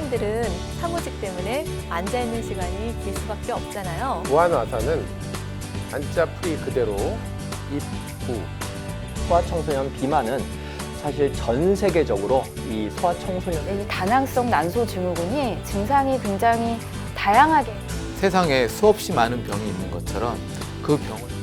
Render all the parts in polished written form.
일반인들은 사무직 때문에 앉아있는 시간이 길 수밖에 없잖아요. 무한화사는 앉자 풀이 그대로 입구. 소아청소년 비만은 사실 전 세계적으로 이 소아청소년 이 다낭성 난소 증후군이 증상이 굉장히 다양하게 세상에 수없이 많은 병이 있는 것처럼 그 병을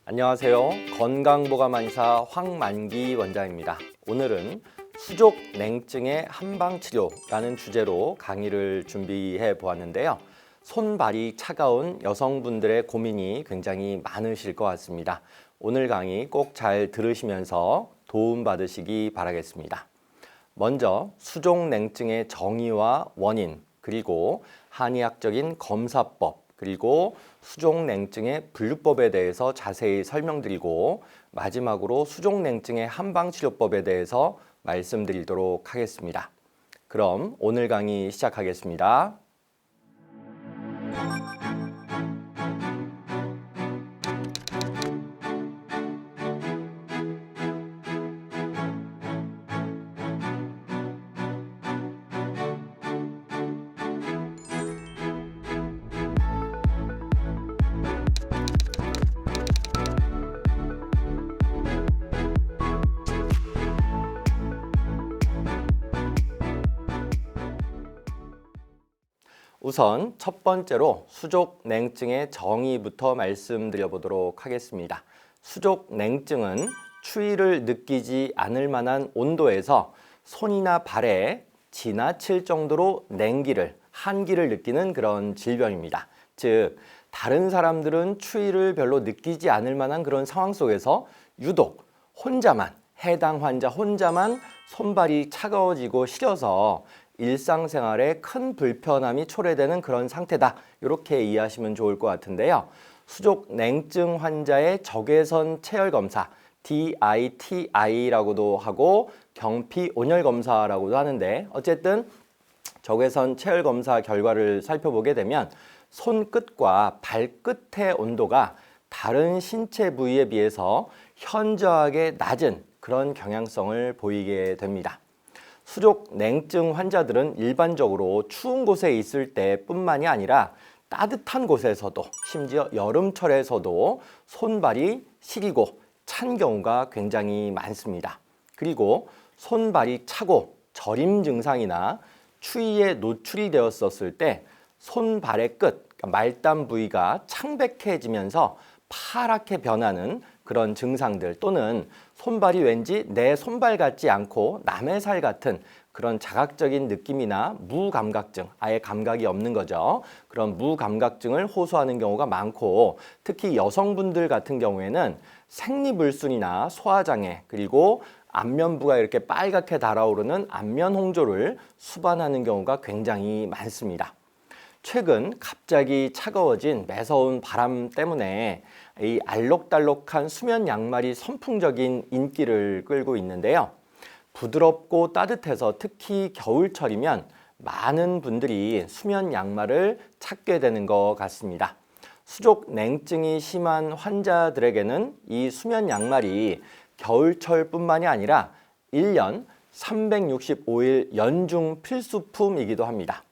안녕하세요. 건강보감한의사 황만기 원장입니다. 오늘은 수족 냉증의 한방치료라는 주제로 강의를 준비해 보았는데요. 손발이 차가운 여성분들의 고민이 굉장히 많으실 것 같습니다. 오늘 강의 꼭 잘 들으시면서 도움받으시기 바라겠습니다. 먼저 수족 냉증의 정의와 원인, 그리고 한의학적인 검사법, 그리고 수족냉증의 분류법에 대해서 자세히 설명드리고 마지막으로 수족냉증의 한방치료법에 대해서 말씀드리도록 하겠습니다. 그럼 오늘 강의 시작하겠습니다. 우선 첫 번째로 수족냉증의 정의부터 말씀드려 보도록 하겠습니다. 수족냉증은 추위를 느끼지 않을 만한 온도에서 손이나 발에 지나칠 정도로 냉기를, 한기를 느끼는 그런 질병입니다. 즉, 다른 사람들은 추위를 별로 느끼지 않을 만한 그런 상황 속에서 유독 혼자만, 해당 환자 혼자만 손발이 차가워지고 시려서 일상생활에 큰 불편함이 초래되는 그런 상태다. 이렇게 이해하시면 좋을 것 같은데요. 수족냉증 환자의 적외선 체열 검사, DITI라고도 하고 경피 온열 검사라고도 하는데 어쨌든 적외선 체열 검사 결과를 살펴보게 되면 손끝과 발끝의 온도가 다른 신체 부위에 비해서 현저하게 낮은 그런 경향성을 보이게 됩니다. 수족냉증 환자들은 일반적으로 추운 곳에 있을 때뿐만이 아니라 따뜻한 곳에서도 심지어 여름철에서도 손발이 시리고 찬 경우가 굉장히 많습니다. 그리고 손발이 차고 저림 증상이나 추위에 노출이 되었었을 때 손발의 끝, 그러니까 말단 부위가 창백해지면서 파랗게 변하는 그런 증상들 또는 손발이 왠지 내 손발 같지 않고 남의 살 같은 그런 자각적인 느낌이나 무감각증, 아예 감각이 없는 거죠. 그런 무감각증을 호소하는 경우가 많고 특히 여성분들 같은 경우에는 생리불순이나 소화장애 그리고 안면부가 이렇게 빨갛게 달아오르는 안면홍조를 수반하는 경우가 굉장히 많습니다. 최근 갑자기 차가워진 매서운 바람 때문에 이 알록달록한 수면 양말이 선풍적인 인기를 끌고 있는데요. 부드럽고 따뜻해서 특히 겨울철이면 많은 분들이 수면 양말을 찾게 되는 것 같습니다. 수족냉증이 심한 환자들에게는 이 수면 양말이 겨울철뿐만이 아니라 1년 365일 연중 필수품이기도 합니다.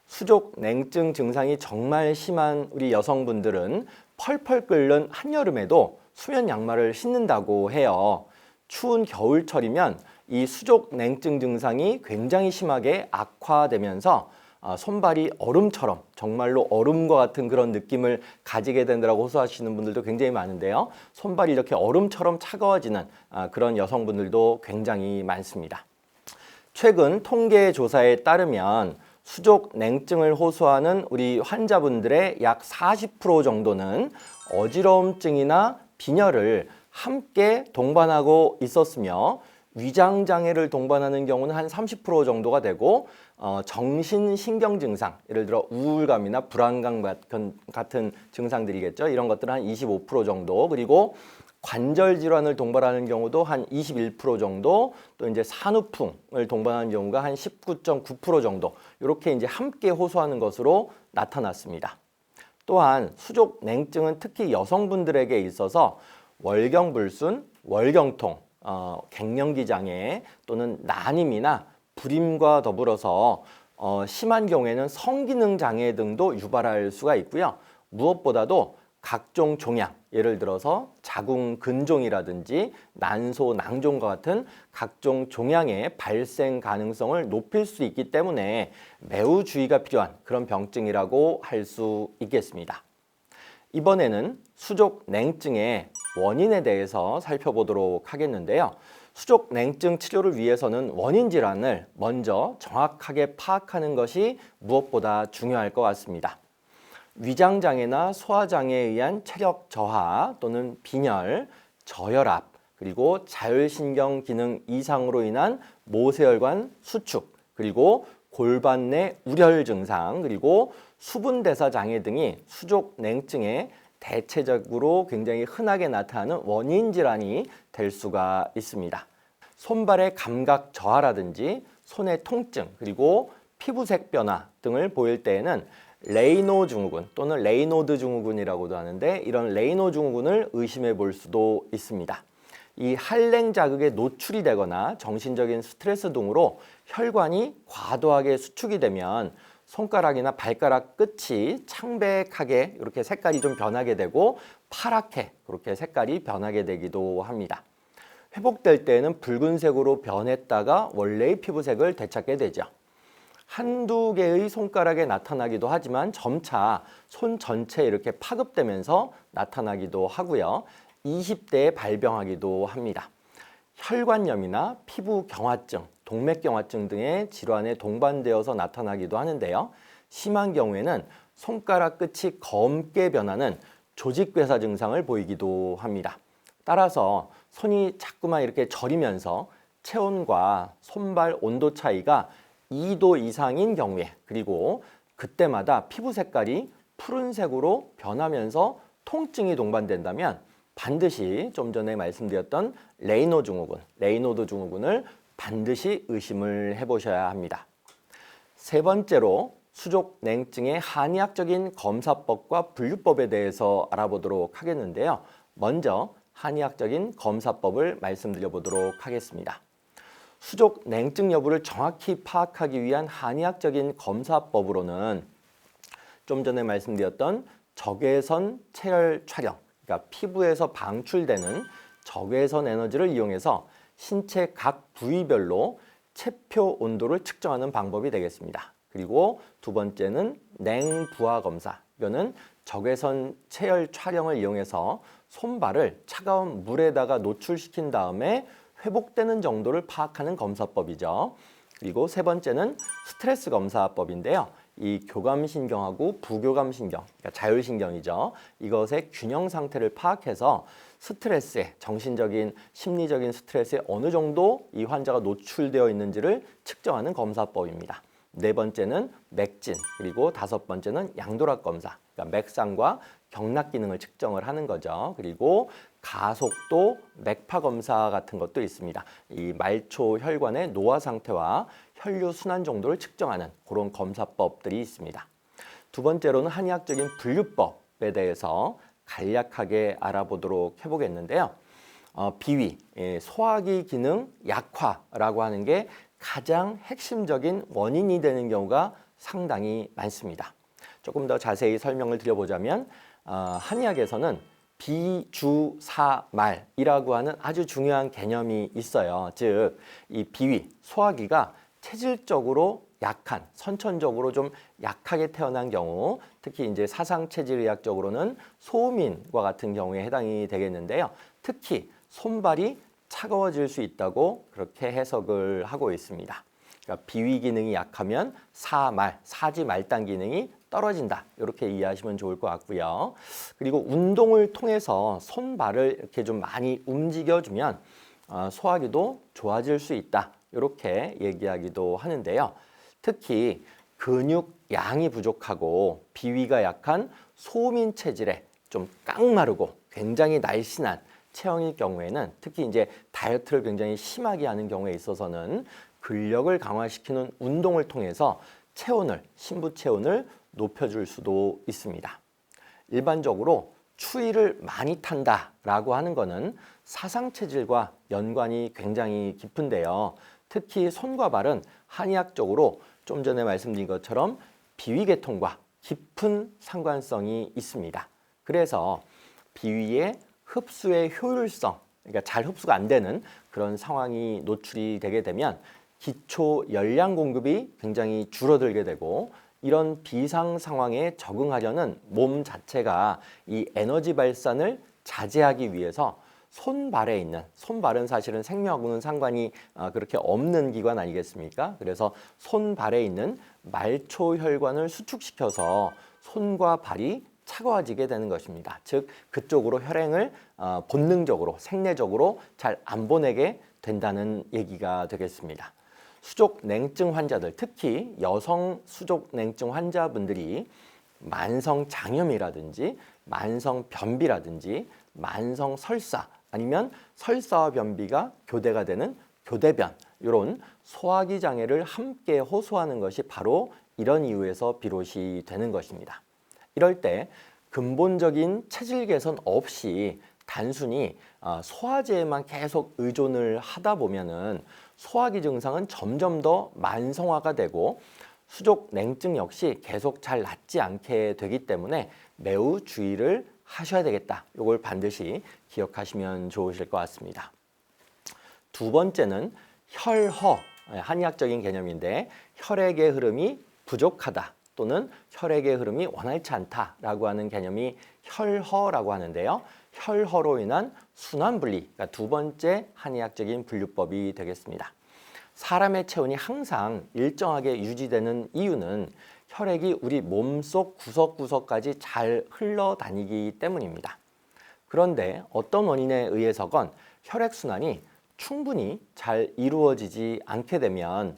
수족냉증 증상이 정말 심한 우리 여성분들은 펄펄 끓는 한여름에도 수면 양말을 신는다고 해요. 추운 겨울철이면 이 수족냉증 증상이 굉장히 심하게 악화되면서 손발이 얼음처럼 정말로 얼음과 같은 그런 느낌을 가지게 된다고 호소하시는 분들도 굉장히 많은데요. 손발이 이렇게 얼음처럼 차가워지는 그런 여성분들도 굉장히 많습니다. 최근 통계 조사에 따르면 수족냉증을 호소하는 우리 환자분들의 약 40% 정도는 어지러움증이나 빈혈을 함께 동반하고 있었으며 위장장애를 동반하는 경우는 한 30% 정도가 되고 정신신경 증상, 예를 들어 우울감이나 불안감 같은 증상들이겠죠. 이런 것들은 한 25% 정도, 그리고 관절 질환을 동반하는 경우도 한 21% 정도, 또 이제 산후풍을 동반하는 경우가 한 19.9% 정도, 이렇게 이제 함께 호소하는 것으로 나타났습니다. 또한 수족 냉증은 특히 여성분들에게 있어서 월경불순, 월경통, 갱년기 장애 또는 난임이나 불임과 더불어서 심한 경우에는 성기능 장애 등도 유발할 수가 있고요. 무엇보다도 각종 종양, 예를 들어서 자궁근종이라든지 난소, 낭종과 같은 각종 종양의 발생 가능성을 높일 수 있기 때문에 매우 주의가 필요한 그런 병증이라고 할 수 있겠습니다. 이번에는 수족 냉증의 원인에 대해서 살펴보도록 하겠는데요. 수족 냉증 치료를 위해서는 원인 질환을 먼저 정확하게 파악하는 것이 무엇보다 중요할 것 같습니다. 위장장애나 소화장애에 의한 체력 저하 또는 빈혈, 저혈압, 그리고 자율신경 기능 이상으로 인한 모세혈관 수축, 그리고 골반 내 우열 증상, 그리고 수분대사 장애 등이 수족 냉증의 대체적으로 굉장히 흔하게 나타나는 원인 질환이 될 수가 있습니다. 손발의 감각 저하라든지 손의 통증, 그리고 피부색 변화 등을 보일 때에는 레이노 증후군 또는 레이노드 증후군이라고도 하는데, 이런 레이노 증후군을 의심해 볼 수도 있습니다. 이 한랭 자극에 노출이 되거나 정신적인 스트레스 등으로 혈관이 과도하게 수축이 되면 손가락이나 발가락 끝이 창백하게 이렇게 색깔이 좀 변하게 되고 파랗게 그렇게 색깔이 변하게 되기도 합니다. 회복될 때에는 붉은색으로 변했다가 원래의 피부색을 되찾게 되죠. 한두 개의 손가락에 나타나기도 하지만 점차 손 전체에 이렇게 파급되면서 나타나기도 하고요. 20대에 발병하기도 합니다. 혈관염이나 피부 경화증, 동맥경화증 등의 질환에 동반되어서 나타나기도 하는데요. 심한 경우에는 손가락 끝이 검게 변하는 조직괴사 증상을 보이기도 합니다. 따라서 손이 자꾸만 이렇게 저리면서 체온과 손발 온도 차이가 2도 이상인 경우에, 그리고 그때마다 피부 색깔이 푸른색으로 변하면서 통증이 동반된다면 반드시 좀 전에 말씀드렸던 레이노 증후군, 레이노드 증후군을 반드시 의심을 해보셔야 합니다. 세 번째로 수족 냉증의 한의학적인 검사법과 분류법에 대해서 알아보도록 하겠는데요. 먼저 한의학적인 검사법을 말씀드려 보도록 하겠습니다. 수족 냉증 여부를 정확히 파악하기 위한 한의학적인 검사법으로는 좀 전에 말씀드렸던 적외선 체열 촬영, 그러니까 피부에서 방출되는 적외선 에너지를 이용해서 신체 각 부위별로 체표 온도를 측정하는 방법이 되겠습니다. 그리고 두 번째는 냉부하 검사, 이거는 적외선 체열 촬영을 이용해서 손발을 차가운 물에다가 노출시킨 다음에 회복되는 정도를 파악하는 검사법이죠. 그리고 세 번째는 스트레스 검사법인데요. 이 교감신경하고 부교감신경, 그러니까 자율신경이죠. 이것의 균형 상태를 파악해서 스트레스에, 정신적인, 심리적인 스트레스에 어느 정도 이 환자가 노출되어 있는지를 측정하는 검사법입니다. 네 번째는 맥진, 그리고 다섯 번째는 양도락 검사, 그러니까 맥상과 경락 기능을 측정을 하는 거죠. 그리고 가속도 맥파 검사 같은 것도 있습니다. 이 말초 혈관의 노화 상태와 혈류 순환 정도를 측정하는 그런 검사법들이 있습니다. 두 번째로는 한의학적인 분류법에 대해서 간략하게 알아보도록 해보겠는데요. 비위, 소화기 기능 약화라고 하는 게 가장 핵심적인 원인이 되는 경우가 상당히 많습니다. 조금 더 자세히 설명을 드려보자면 한의학에서는 비주사말이라고 하는 아주 중요한 개념이 있어요. 즉, 이 비위, 소화기가 체질적으로 약한, 선천적으로 좀 약하게 태어난 경우, 특히 이제 사상체질의학적으로는 소음인과 같은 경우에 해당이 되겠는데요. 특히 손발이 차가워질 수 있다고 그렇게 해석을 하고 있습니다. 그러니까 비위 기능이 약하면 사지 말단 기능이 떨어진다, 이렇게 이해하시면 좋을 것 같고요. 그리고 운동을 통해서 손발을 이렇게 좀 많이 움직여주면 소화기도 좋아질 수 있다, 이렇게 얘기하기도 하는데요. 특히 근육 양이 부족하고 비위가 약한 소민 체질에 좀 깡마르고 굉장히 날씬한 체형일 경우에는, 특히 이제 다이어트를 굉장히 심하게 하는 경우에 있어서는 근력을 강화시키는 운동을 통해서 체온을, 신부 체온을 높여줄 수도 있습니다. 일반적으로 추위를 많이 탄다라고 하는 것은 사상 체질과 연관이 굉장히 깊은데요. 특히 손과 발은 한의학적으로 좀 전에 말씀드린 것처럼 비위계통과 깊은 상관성이 있습니다. 그래서 비위의 흡수의 효율성, 그러니까 잘 흡수가 안 되는 그런 상황이 노출이 되게 되면 기초 열량 공급이 굉장히 줄어들게 되고, 이런 비상 상황에 적응하려는 몸 자체가 이 에너지 발산을 자제하기 위해서 손발에 있는, 손발은 사실은 생명하고는 상관이 그렇게 없는 기관 아니겠습니까? 그래서 손발에 있는 말초혈관을 수축시켜서 손과 발이 차가워지게 되는 것입니다. 즉 그쪽으로 혈행을 본능적으로, 생내적으로 잘 안 보내게 된다는 얘기가 되겠습니다. 수족 냉증 환자들, 특히 여성 수족 냉증 환자분들이 만성 장염이라든지 만성 변비라든지 만성 설사, 아니면 설사와 변비가 교대가 되는 교대변, 이런 소화기 장애를 함께 호소하는 것이 바로 이런 이유에서 비롯이 되는 것입니다. 이럴 때 근본적인 체질 개선 없이 단순히 소화제에만 계속 의존을 하다 보면은 소화기 증상은 점점 더 만성화가 되고 수족 냉증 역시 계속 잘 낫지 않게 되기 때문에 매우 주의를 하셔야 되겠다. 이걸 반드시 기억하시면 좋으실 것 같습니다. 두 번째는 혈허, 한의학적인 개념인데 혈액의 흐름이 부족하다 또는 혈액의 흐름이 원활치 않다라고 하는 개념이 혈허라고 하는데요. 혈허로 인한 순환분리, 그러니까 두 번째 한의학적인 분류법이 되겠습니다. 사람의 체온이 항상 일정하게 유지되는 이유는 혈액이 우리 몸속 구석구석까지 잘 흘러다니기 때문입니다. 그런데 어떤 원인에 의해서건 혈액순환이 충분히 잘 이루어지지 않게 되면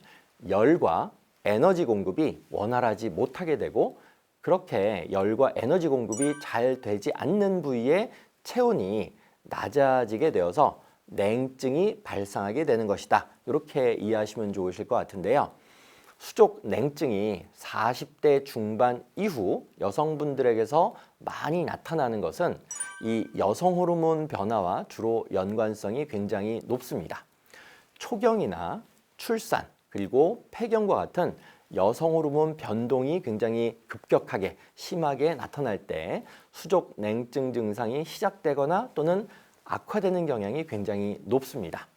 열과 에너지 공급이 원활하지 못하게 되고, 그렇게 열과 에너지 공급이 잘 되지 않는 부위에 체온이 낮아지게 되어서 냉증이 발생하게 되는 것이다. 이렇게 이해하시면 좋으실 것 같은데요. 수족 냉증이 40대 중반 이후 여성분들에게서 많이 나타나는 것은 이 여성 호르몬 변화와 주로 연관성이 굉장히 높습니다. 초경이나 출산, 그리고 폐경과 같은 여성 호르몬 변동이 굉장히 급격하게 심하게 나타날 때 수족 냉증 증상이 시작되거나 또는 악화되는 경향이 굉장히 높습니다.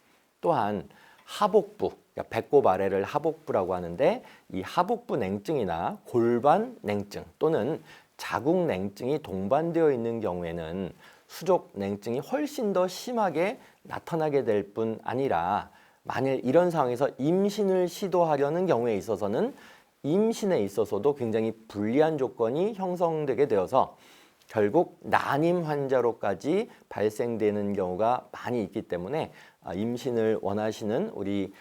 또한 하복부, 그러니까 배꼽 아래를 하복부라고 하는데, 이 하복부 냉증이나 골반 냉증 또는 자궁 냉증이 동반되어 있는 경우에는 수족 냉증이 훨씬 더 심하게 나타나게 될 뿐 아니라, 만일 이런 상황에서 임신을 시도하려는 경우에 있어서는 임신에 있어서도 굉장히 불리한 조건이 형성되게 되어서 결국 난임 환자로까지 발생되는 경우가 많이 있기 때문에 임신을 원하시는 우리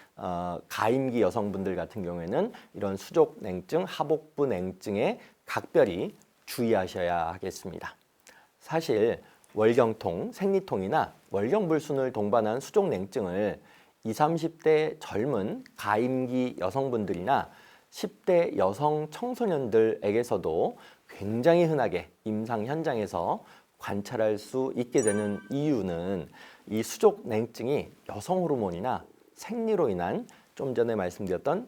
가임기 여성분들 같은 경우에는 이런 수족 냉증, 하복부 냉증에 각별히 주의하셔야 하겠습니다. 사실 월경통, 생리통이나 월경불순을 동반한 수족 냉증을 20, 30대 젊은 가임기 여성분들이나 10대 여성 청소년들에게서도 굉장히 흔하게 임상 현장에서 관찰할 수 있게 되는 이유는 이 수족 냉증이 여성 호르몬이나 생리로 인한 좀 전에 말씀드렸던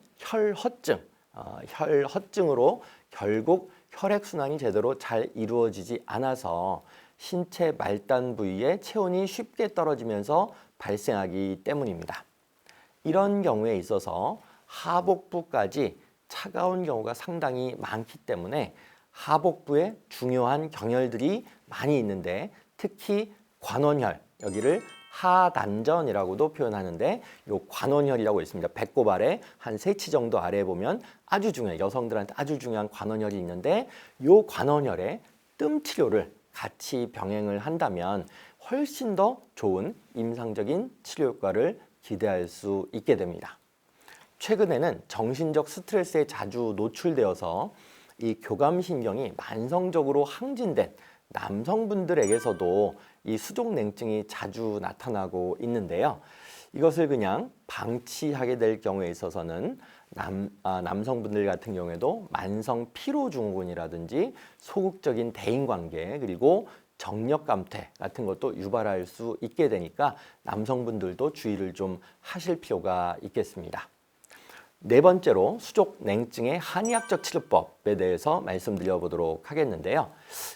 혈허증으로 결국 혈액순환이 제대로 잘 이루어지지 않아서 신체 말단 부위에 체온이 쉽게 떨어지면서 발생하기 때문입니다. 이런 경우에 있어서 하복부까지 차가운 경우가 상당히 많기 때문에 하복부에 중요한 경혈들이 많이 있는데, 특히 관원혈, 여기를 하단전이라고도 표현하는데, 요 관원혈이라고 있습니다. 배꼽 아래 한 3치 정도 아래에 보면 아주 중요한, 여성들한테 아주 중요한 관원혈이 있는데, 요 관원혈의 뜸 치료를 같이 병행을 한다면 훨씬 더 좋은 임상적인 치료 효과를 기대할 수 있게 됩니다. 최근에는 정신적 스트레스에 자주 노출되어서 이 교감신경이 만성적으로 항진된 남성분들에게서도 이 수족 냉증이 자주 나타나고 있는데요. 이것을 그냥 방치하게 될 경우에 있어서는 남성분들 같은 경우에도 만성 피로 증후군이라든지 소극적인 대인관계 그리고 정력감퇴 같은 것도 유발할 수 있게 되니까 남성분들도 주의를 좀 하실 필요가 있겠습니다. 네 번째로 수족 냉증의 한의학적 치료법에 대해서 말씀드려 보도록 하겠는데요.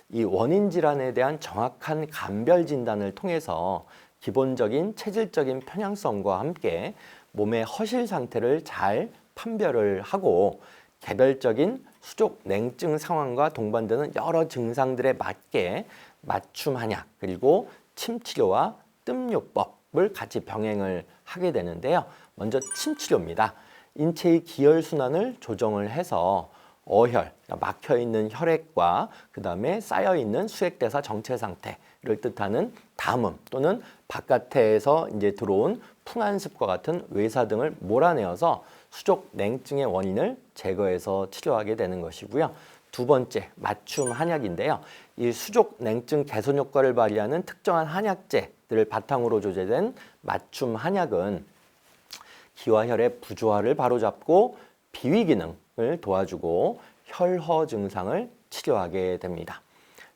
이 원인 질환에 대한 정확한 감별 진단을 통해서 기본적인 체질적인 편향성과 함께 몸의 허실 상태를 잘 판별을 하고 개별적인 수족 냉증 상황과 동반되는 여러 증상들에 맞게 맞춤 한약 그리고 침 치료와 뜸요법을 같이 병행을 하게 되는데요. 먼저 침 치료입니다. 인체의 기혈 순환을 조정을 해서 어혈, 막혀 있는 혈액과 그 다음에 쌓여 있는 수액대사 정체 상태를 뜻하는 담음 또는 바깥에서 이제 들어온 풍한습과 같은 외사 등을 몰아내어서 수족 냉증의 원인을 제거해서 치료하게 되는 것이고요. 두 번째, 맞춤 한약인데요. 이 수족 냉증 개선 효과를 발휘하는 특정한 한약재들을 바탕으로 조제된 맞춤 한약은 기와 혈의 부조화를 바로잡고 비위 기능을 도와주고 혈허 증상을 치료하게 됩니다.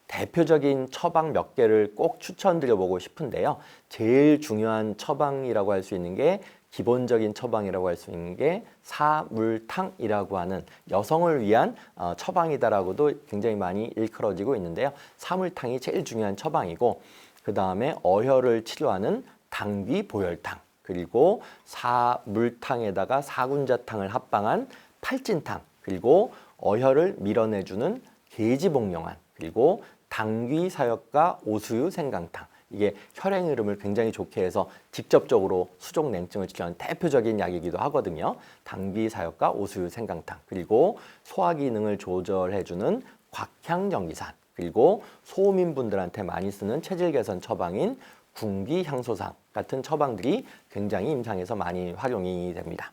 대표적인 처방 몇 개를 꼭 추천드려보고 싶은데요. 제일 중요한 처방이라고 할 수 있는 게 기본적인 처방이라고 할 수 있는 게 사물탕이라고 하는 여성을 위한 처방이다라고도 굉장히 많이 일컬어지고 있는데요. 사물탕이 제일 중요한 처방이고 그 다음에 어혈을 치료하는 당귀보혈탕 그리고 사물탕에다가 사군자탕을 합방한 팔진탕 그리고 어혈을 밀어내주는 계지복용안 그리고 당귀사역과 오수유 생강탕 이게 혈행 흐름을 굉장히 좋게 해서 직접적으로 수족 냉증을 치료하는 대표적인 약이기도 하거든요. 당귀사역과 오수유 생강탕 그리고 소화 기능을 조절해주는 곽향정기산 그리고 소민분들한테 많이 쓰는 체질 개선 처방인 군기향소상 같은 처방들이 굉장히 임상에서 많이 활용이 됩니다.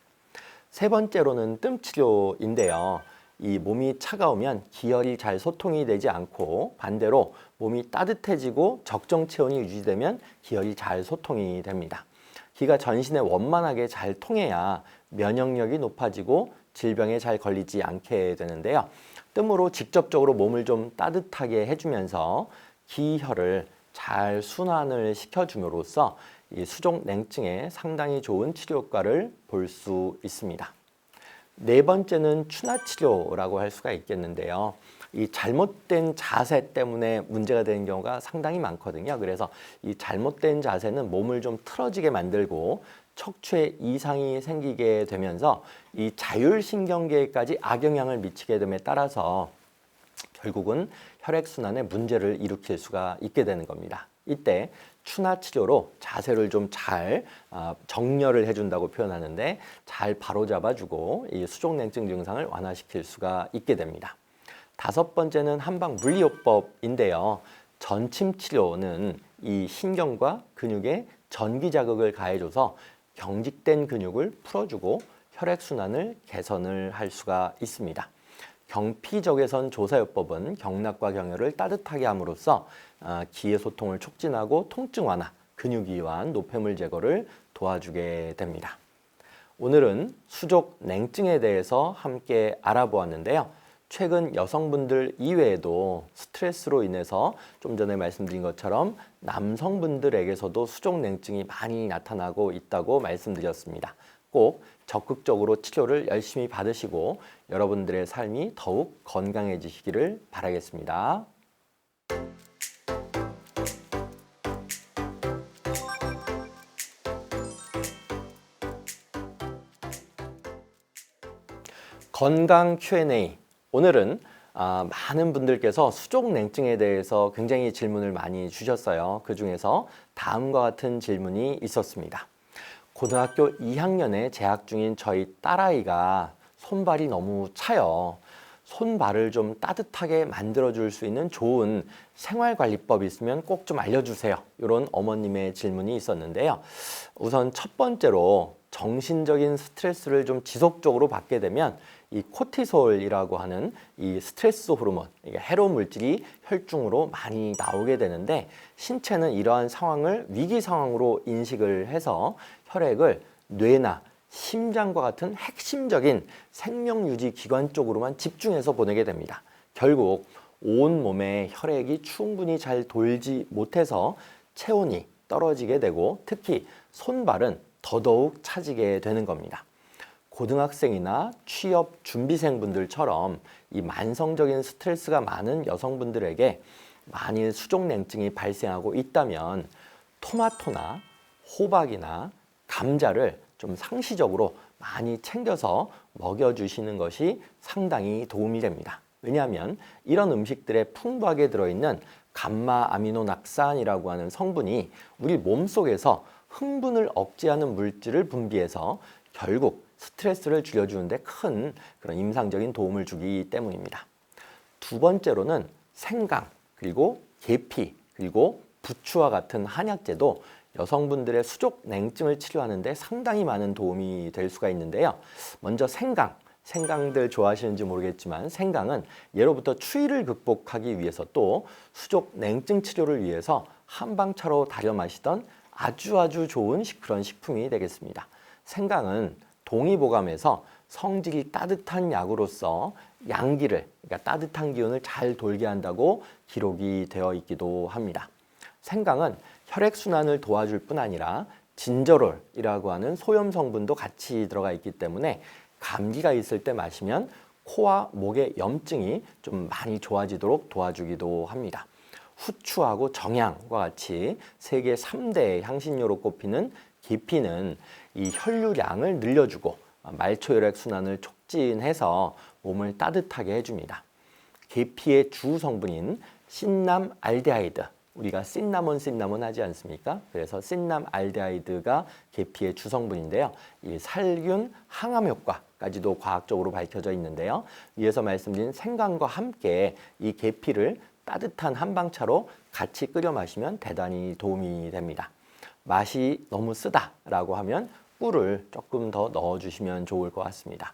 세 번째로는 뜸치료인데요. 이 몸이 차가우면 기혈이 잘 소통이 되지 않고 반대로 몸이 따뜻해지고 적정 체온이 유지되면 기혈이 잘 소통이 됩니다. 기가 전신에 원만하게 잘 통해야 면역력이 높아지고 질병에 잘 걸리지 않게 되는데요. 뜸으로 직접적으로 몸을 좀 따뜻하게 해주면서 기혈을 잘 순환을 시켜줌으로써 이 수족 냉증에 상당히 좋은 치료 효과를 볼 수 있습니다. 네 번째는 추나치료라고 할 수가 있겠는데요. 이 잘못된 자세 때문에 문제가 되는 경우가 상당히 많거든요. 그래서 이 잘못된 자세는 몸을 좀 틀어지게 만들고 척추에 이상이 생기게 되면서 이 자율신경계까지 악영향을 미치게 됨에 따라서 결국은 혈액순환에 문제를 일으킬 수가 있게 되는 겁니다. 이때 추나 치료로 자세를 좀 잘 정렬을 해준다고 표현하는데 잘 바로잡아주고 이 수족냉증 증상을 완화시킬 수가 있게 됩니다. 다섯 번째는 한방 물리요법인데요. 전침 치료는 이 신경과 근육에 전기 자극을 가해줘서 경직된 근육을 풀어주고 혈액순환을 개선을 할 수가 있습니다. 경피적외선 조사요법은 경락과 경혈을 따뜻하게 함으로써 기의 소통을 촉진하고 통증 완화, 근육 이완, 노폐물 제거를 도와주게 됩니다. 오늘은 수족 냉증에 대해서 함께 알아보았는데요. 최근 여성분들 이외에도 스트레스로 인해서 좀 전에 말씀드린 것처럼 남성분들에게서도 수족 냉증이 많이 나타나고 있다고 말씀드렸습니다. 꼭 적극적으로 치료를 열심히 받으시고 여러분들의 삶이 더욱 건강해지시기를 바라겠습니다. 건강 Q&A. 오늘은 많은 분들께서 수족 냉증에 대해서 굉장히 질문을 많이 주셨어요. 그중에서 다음과 같은 질문이 있었습니다. 고등학교 2학년에 재학 중인 저희 딸아이가 손발이 너무 차요. 손발을 좀 따뜻하게 만들어줄 수 있는 좋은 생활관리법 있으면 꼭 좀 알려주세요. 이런 어머님의 질문이 있었는데요. 우선 첫 번째로 정신적인 스트레스를 좀 지속적으로 받게 되면 이 코티솔이라고 하는 이 스트레스 호르몬, 이게 해로 물질이 혈중으로 많이 나오게 되는데 신체는 이러한 상황을 위기 상황으로 인식을 해서 혈액을 뇌나 심장과 같은 핵심적인 생명유지 기관 쪽으로만 집중해서 보내게 됩니다. 결국 온 몸에 혈액이 충분히 잘 돌지 못해서 체온이 떨어지게 되고 특히 손발은 더더욱 차지게 되는 겁니다. 고등학생이나 취업 준비생분들처럼 이 만성적인 스트레스가 많은 여성분들에게 만일 수족냉증이 발생하고 있다면 토마토나 호박이나 감자를 좀 상시적으로 많이 챙겨서 먹여주시는 것이 상당히 도움이 됩니다. 왜냐하면 이런 음식들에 풍부하게 들어있는 감마아미노낙산이라고 하는 성분이 우리 몸속에서 흥분을 억제하는 물질을 분비해서 결국 스트레스를 줄여주는데 큰 그런 임상적인 도움을 주기 때문입니다. 두 번째로는 생강, 그리고 계피, 그리고 부추와 같은 한약재도 여성분들의 수족 냉증을 치료하는 데 상당히 많은 도움이 될 수가 있는데요. 먼저 생강들 좋아하시는지 모르겠지만 생강은 예로부터 추위를 극복하기 위해서 또 수족 냉증 치료를 위해서 한방차로 달여 마시던 아주 좋은 그런 식품이 되겠습니다. 생강은 동의보감에서 성질이 따뜻한 약으로서 양기를, 그러니까 따뜻한 기운을 잘 돌게 한다고 기록이 되어 있기도 합니다. 생강은 혈액순환을 도와줄 뿐 아니라 진저롤이라고 하는 소염 성분도 같이 들어가 있기 때문에 감기가 있을 때 마시면 코와 목의 염증이 좀 많이 좋아지도록 도와주기도 합니다. 후추하고 정향과 같이 세계 3대 향신료로 꼽히는 계피는 이 혈류량을 늘려주고 말초혈액 순환을 촉진해서 몸을 따뜻하게 해줍니다. 계피의 주 성분인 신남알데하이드, 우리가 신나몬 하지 않습니까? 그래서 신남알데하이드가 계피의 주 성분인데요. 이 살균 항암 효과까지도 과학적으로 밝혀져 있는데요. 위에서 말씀드린 생강과 함께 이 계피를 따뜻한 한방차로 같이 끓여 마시면 대단히 도움이 됩니다. 맛이 너무 쓰다라고 하면 꿀을 조금 더 넣어주시면 좋을 것 같습니다.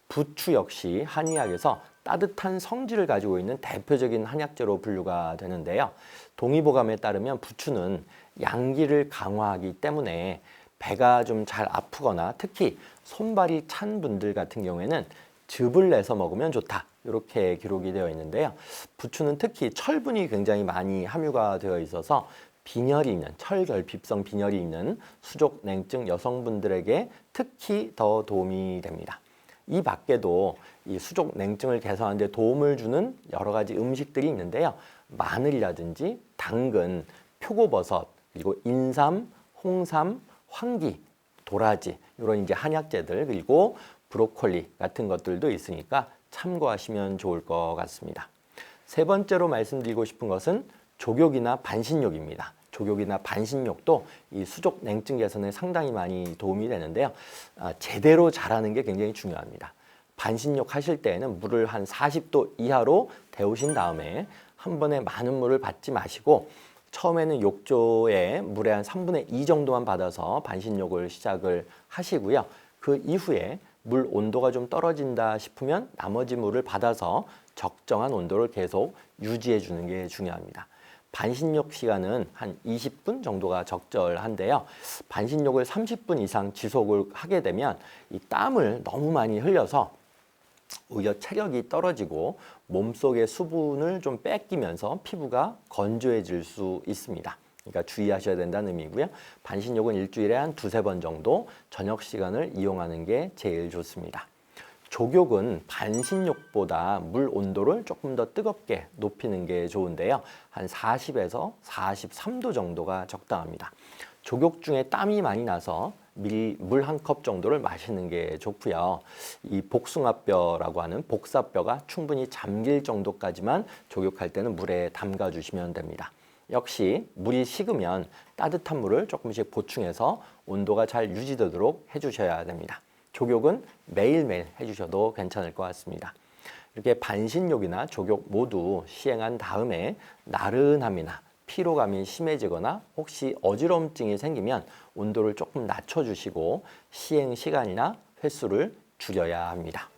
부추 역시 한의학에서 따뜻한 성질을 가지고 있는 대표적인 한약재로 분류가 되는데요. 동의보감에 따르면 부추는 양기를 강화하기 때문에 배가 좀 잘 아프거나 특히 손발이 찬 분들 같은 경우에는 즙을 내서 먹으면 좋다, 이렇게 기록이 되어 있는데요. 부추는 특히 철분이 굉장히 많이 함유가 되어 있어서 빈혈이 있는, 철결핍성 빈혈이 있는 수족냉증 여성분들에게 특히 더 도움이 됩니다. 이 밖에도 이 수족냉증을 개선하는 데 도움을 주는 여러 가지 음식들이 있는데요. 마늘이라든지 당근, 표고버섯, 그리고 인삼, 홍삼, 황기, 도라지, 이런 이제 한약재들, 그리고 브로콜리 같은 것들도 있으니까 참고하시면 좋을 것 같습니다. 세 번째로 말씀드리고 싶은 것은 족욕이나 반신욕입니다. 족욕이나 반신욕도 이 수족 냉증 개선에 상당히 많이 도움이 되는데요. 제대로 잘하는 게 굉장히 중요합니다. 반신욕 하실 때에는 물을 한 40도 이하로 데우신 다음에 한 번에 많은 물을 받지 마시고 처음에는 욕조에 물의 한 3분의 2 정도만 받아서 반신욕을 시작을 하시고요. 그 이후에 물 온도가 좀 떨어진다 싶으면 나머지 물을 받아서 적정한 온도를 계속 유지해 주는 게 중요합니다. 반신욕 시간은 한 20분 정도가 적절한데요. 반신욕을 30분 이상 지속을 하게 되면 이 땀을 너무 많이 흘려서 오히려 체력이 떨어지고 몸속의 수분을 좀 뺏기면서 피부가 건조해질 수 있습니다. 그러니까 주의하셔야 된다는 의미고요. 반신욕은 일주일에 한 2-3번 정도 저녁 시간을 이용하는 게 제일 좋습니다. 족욕은 반신욕보다 물 온도를 조금 더 뜨겁게 높이는 게 좋은데요. 한 40에서 43도 정도가 적당합니다. 족욕 중에 땀이 많이 나서 미리 물 1컵 정도를 마시는 게 좋고요. 이 복숭아뼈라고 하는 복사뼈가 충분히 잠길 정도까지만 족욕할 때는 물에 담가 주시면 됩니다. 역시 물이 식으면 따뜻한 물을 조금씩 보충해서 온도가 잘 유지되도록 해주셔야 됩니다. 족욕은 매일매일 해주셔도 괜찮을 것 같습니다. 이렇게 반신욕이나 족욕 모두 시행한 다음에 나른함이나 피로감이 심해지거나 혹시 어지러움증이 생기면 온도를 조금 낮춰주시고 시행 시간이나 횟수를 줄여야 합니다.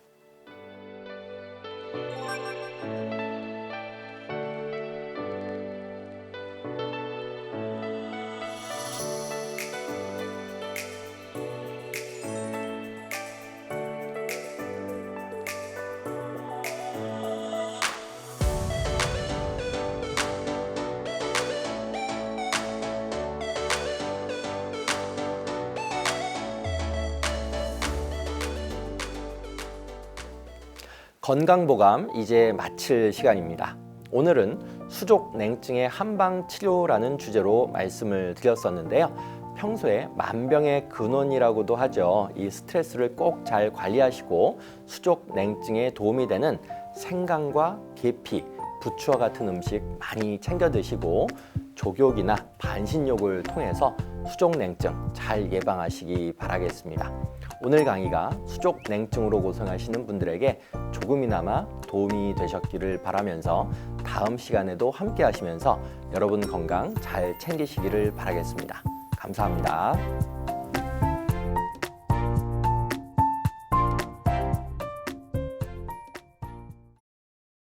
건강보감 이제 마칠 시간입니다. 오늘은 수족 냉증의 한방 치료라는 주제로 말씀을 드렸었는데요. 평소에 만병의 근원이라고도 하죠. 이 스트레스를 꼭 잘 관리하시고 수족 냉증에 도움이 되는 생강과 계피, 부추와 같은 음식 많이 챙겨 드시고 족욕이나 반신욕을 통해서 수족 냉증 잘 예방하시기 바라겠습니다. 오늘 강의가 수족 냉증으로 고생하시는 분들에게 조금이나마 도움이 되셨기를 바라면서 다음 시간에도 함께 하시면서 여러분 건강 잘 챙기시기를 바라겠습니다. 감사합니다.